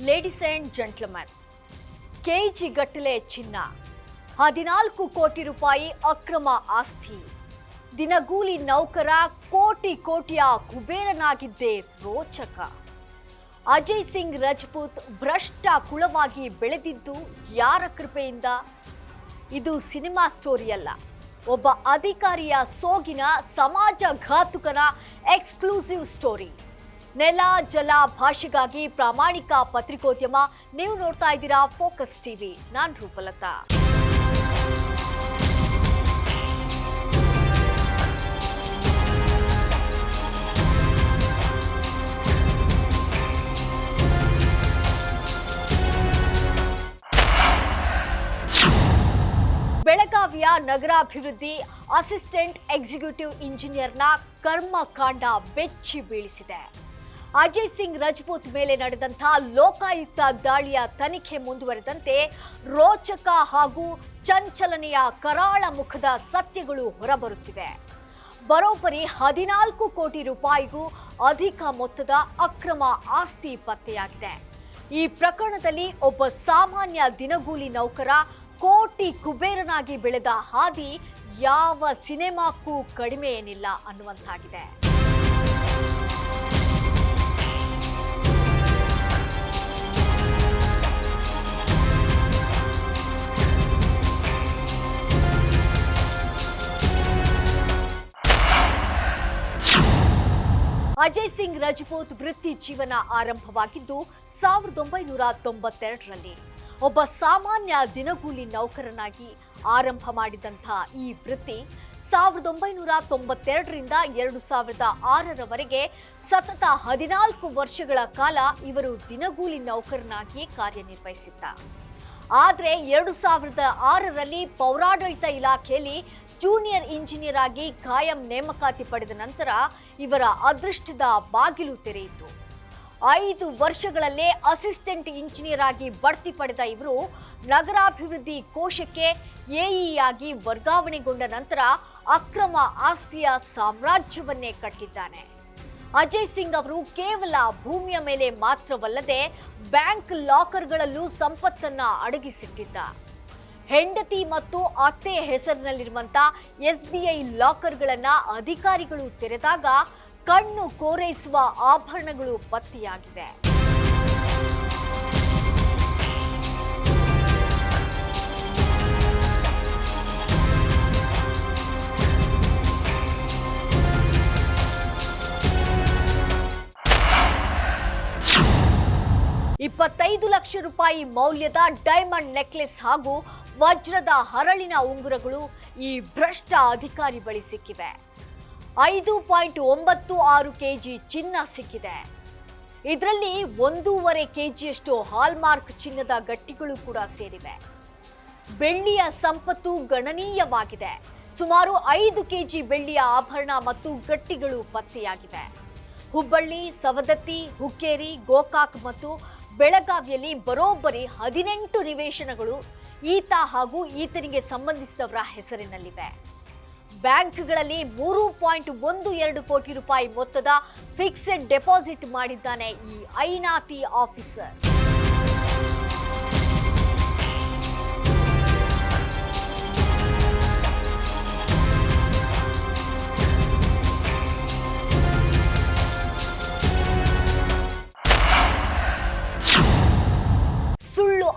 Ladies and gentleman, KG ಗಟ್ಟಲೆ ಚಿನ್ನ, 14 ಕೋಟಿ ರೂಪಾಯಿ ಅಕ್ರಮ ಆಸ್ತಿ, ದಿನಗೂಲಿ ನೌಕರ ಕೋಟಿಯ ಕುಬೇರನಾಗಿದ್ದೇ ರೋಚಕ. ಅಜಯ್ ಸಿಂಗ್ ರಜಪೂತ್ ಭ್ರಷ್ಟ ಕುಳವಾಗಿ ಬೆಳೆದಿದ್ದು ಯಾರ ಕೃಪೆಯಿಂದ? ಇದು ಸಿನಿಮಾ ಸ್ಟೋರಿ ಅಲ್ಲ, ಒಬ್ಬ ಅಧಿಕಾರಿಯ ಸೋಗಿನ ಸಮಾಜಘಾತುಕನ ಎಕ್ಸ್ಕ್ಲೂಸಿವ್ ಸ್ಟೋರಿ. ನೆಲ ಜಲ ಭಾಷೆಗಾಗಿ ಪ್ರಾಮಾಣಿಕ ಪತ್ರಿಕೋದ್ಯಮ. ನೀವು ನೋಡ್ತಾ ಇದ್ದೀರಾ ಫೋಕಸ್ ಟಿವಿ. ನಾನು ರೂಪಲತಾ. ಬೆಳಗಾವಿಯ ನಗರಾಭಿವೃದ್ಧಿ ಅಸಿಸ್ಟೆಂಟ್ ಎಕ್ಸಿಕ್ಯೂಟಿವ್ ಇಂಜಿನಿಯರ್ನ ಕರ್ಮಕಾಂಡ ಬೆಚ್ಚಿ ಬೀಳಿಸಿದೆ. ಅಜಯ್ ಸಿಂಗ್ ರಜಪೂತ್ ಮೇಲೆ ನಡೆದಂತಹ ಲೋಕಾಯುಕ್ತ ದಾಳಿಯ ತನಿಖೆ ಮುಂದುವರೆದಂತೆ ರೋಚಕ ಹಾಗೂ ಚಂಚಲನೆಯ ಕರಾಳ ಮುಖದ ಸತ್ಯಗಳು ಹೊರಬರುತ್ತಿವೆ. ಬರೋಬ್ಬರಿ 14 ಕೋಟಿ ರೂಪಾಯಿಗೂ ಅಧಿಕ ಮೊತ್ತದ ಅಕ್ರಮ ಆಸ್ತಿ ಪತ್ತೆಯಾಗಿದೆ. ಈ ಪ್ರಕರಣದಲ್ಲಿ ಒಬ್ಬ ಸಾಮಾನ್ಯ ದಿನಗೂಲಿ ನೌಕರ ಕೋಟಿ ಕುಬೇರನಾಗಿ ಬೆಳೆದ ಹಾದಿ ಯಾವ ಸಿನಿಮಾಕ್ಕೂ ಕಡಿಮೆ ಏನಿಲ್ಲ ಅನ್ನುವಂತಾಗಿದೆ. ಅಜಯ್ ಸಿಂಗ್ ರಜಪೂತ್ ವೃತ್ತಿ ಜೀವನ ಆರಂಭವಾಗಿದ್ದು 1992ರಲ್ಲಿ. ಒಬ್ಬ ಸಾಮಾನ್ಯ ದಿನಗೂಲಿ ನೌಕರನಾಗಿ ಆರಂಭ ಮಾಡಿದಂತಹ ಈ ವೃತ್ತಿ 1992ರಿಂದ 2006ರವರೆಗೆ ಸತತ 14 ವರ್ಷಗಳ ಕಾಲ ಇವರು ದಿನಗೂಲಿ ನೌಕರನಾಗಿ ಕಾರ್ಯನಿರ್ವಹಿಸಿದ್ದ. ಆದರೆ 2006ರಲ್ಲಿ ಪೌರಾಡಳಿತ ಇಲಾಖೆಯಲ್ಲಿ ಜೂನಿಯರ್ ಇಂಜಿನಿಯರ್ ಆಗಿ ಕಾಯಂ ನೇಮಕಾತಿ ಪಡೆದ ನಂತರ ಇವರ ಅದೃಷ್ಟದ ಬಾಗಿಲು ತೆರೆಯಿತು. 5 ವರ್ಷಗಳಲ್ಲೇ ಅಸಿಸ್ಟೆಂಟ್ ಇಂಜಿನಿಯರ್ ಆಗಿ ಬಡ್ತಿ ಪಡೆದ ಇವರು ನಗರಾಭಿವೃದ್ಧಿ ಕೋಶಕ್ಕೆ ಎಇ ಆಗಿ ವರ್ಗಾವಣೆಗೊಂಡ ನಂತರ ಅಕ್ರಮ ಆಸ್ತಿಯ ಸಾಮ್ರಾಜ್ಯವನ್ನೇ ಕಟ್ಟಿದ್ದಾನೆ. ಅಜಯ್ ಸಿಂಗ್ ಅವರು ಕೇವಲ ಭೂಮಿಯ ಮೇಲೆ ಮಾತ್ರವಲ್ಲದೆ ಬ್ಯಾಂಕ್ ಲಾಕರ್ಗಳಲ್ಲೂ ಸಂಪತ್ತನ್ನ ಅಡಗಿಸಿಟ್ಟಿದ್ದ. ಹೆಂಡತಿ ಮತ್ತು ಅತ್ತೆ ಹೆಸರಿನಲ್ಲಿರುವಂತಹ SBI ಲಾಕರ್ಗಳನ್ನ ಅಧಿಕಾರಿಗಳು ತೆರೆದಾಗ ಕಣ್ಣು ಕೋರೈಸುವ ಆಭರಣಗಳು ಪತ್ತೆಯಾಗಿವೆ. $25 ಲಕ್ಷ ಮೌಲ್ಯದ ಡೈಮಂಡ್ ನೆಕ್ಲೆಸ್ ಹಾಗೂ ವಜ್ರದ ಹರಳಿನ ಉಂಗುರಗಳು ಈ ಭ್ರಷ್ಟ ಅಧಿಕಾರಿ ಬಳಿ ಸಿಕ್ಕಿವೆ. 5.96 ಕೆಜಿ ಚಿನ್ನ ಸಿಕ್ಕಿದೆ. ಇದರಲ್ಲಿ 1.5 ಕೆಜಿಯಷ್ಟು ಹಾಲ್ಮಾರ್ಕ್ ಚಿನ್ನದ ಗಟ್ಟಿಗಳು ಕೂಡ ಸೇರಿವೆ. ಬೆಳ್ಳಿಯ ಸಂಪತ್ತು ಗಣನೀಯವಾಗಿದೆ. ಸುಮಾರು 5 ಕೆಜಿ ಬೆಳ್ಳಿಯ ಆಭರಣ ಮತ್ತು ಗಟ್ಟಿಗಳು ಪತ್ತೆಯಾಗಿವೆ. ಹುಬ್ಬಳ್ಳಿ, ಸವದತ್ತಿ, ಹುಕ್ಕೇರಿ, ಗೋಕಾಕ್ ಮತ್ತು ಬೆಳಗಾವಿಯಲ್ಲಿ ಬರೋಬ್ಬರಿ 18 ನಿವೇಶನಗಳು ಈತ ಹಾಗೂ ಈತನಿಗೆ ಸಂಬಂಧಿಸಿದವರ ಹೆಸರಿನಲ್ಲಿವೆ. ಬ್ಯಾಂಕ್ಗಳಲ್ಲಿ 3.12 ಕೋಟಿ ರೂಪಾಯಿ ಮೊತ್ತದ ಫಿಕ್ಸೆಡ್ ಡೆಪಾಸಿಟ್ ಮಾಡಿದ್ದಾನೆ ಈ ಐನಾತಿ ಆಫೀಸರ್.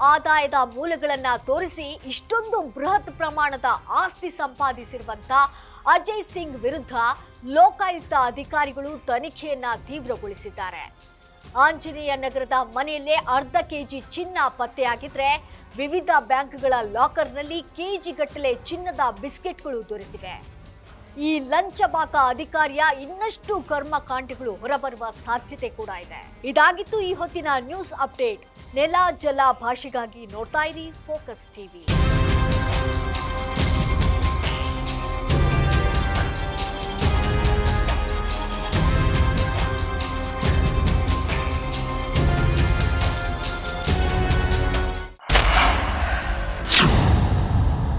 ಆದಾಯದ ಮೂಲಗಳನ್ನ ತೋರಿಸಿ ಇಷ್ಟೊಂದು ಬೃಹತ್ ಪ್ರಮಾಣದ ಆಸ್ತಿ ಸಂಪಾದಿಸಿರುವಂತ ಅಜಯ್ ಸಿಂಗ್ ವಿರುದ್ಧ ಲೋಕಾಯುಕ್ತ ಅಧಿಕಾರಿಗಳು ತನಿಖೆಯನ್ನ ತೀವ್ರಗೊಳಿಸಿದ್ದಾರೆ. ಆಂಜನೇಯ ನಗರದ ಮನೆಯಲ್ಲೇ 1/2 ಕೆಜಿ ಚಿನ್ನ ಪತ್ತೆಯಾಗಿದ್ರೆ ವಿವಿಧ ಬ್ಯಾಂಕ್ಗಳ ಲಾಕರ್ನಲ್ಲಿ ಕೆಜಿ ಗಟ್ಟಲೆ ಚಿನ್ನದ ಬಿಸ್ಕೆಟ್ಗಳು ದೊರೆತಿವೆ. ಈ ಲಂಚಬಾಕ ಅಧಿಕಾರಿಯ ಇನ್ನಷ್ಟು ಕರ್ಮಕಾಂಡಗಳು ಹೊರಬರುವ ಸಾಧ್ಯತೆ ಕೂಡ ಇದೆ. ಇದಾಗಿತ್ತು ಈ ಹೊತ್ತಿನ ನ್ಯೂಸ್ ಅಪ್ಡೇಟ್. ನೆಲ ಜಲ ಭಾಷೆಗಾಗಿ ನೋಡ್ತಾ ಇರಿ ಫೋಕಸ್ ಟಿವಿ.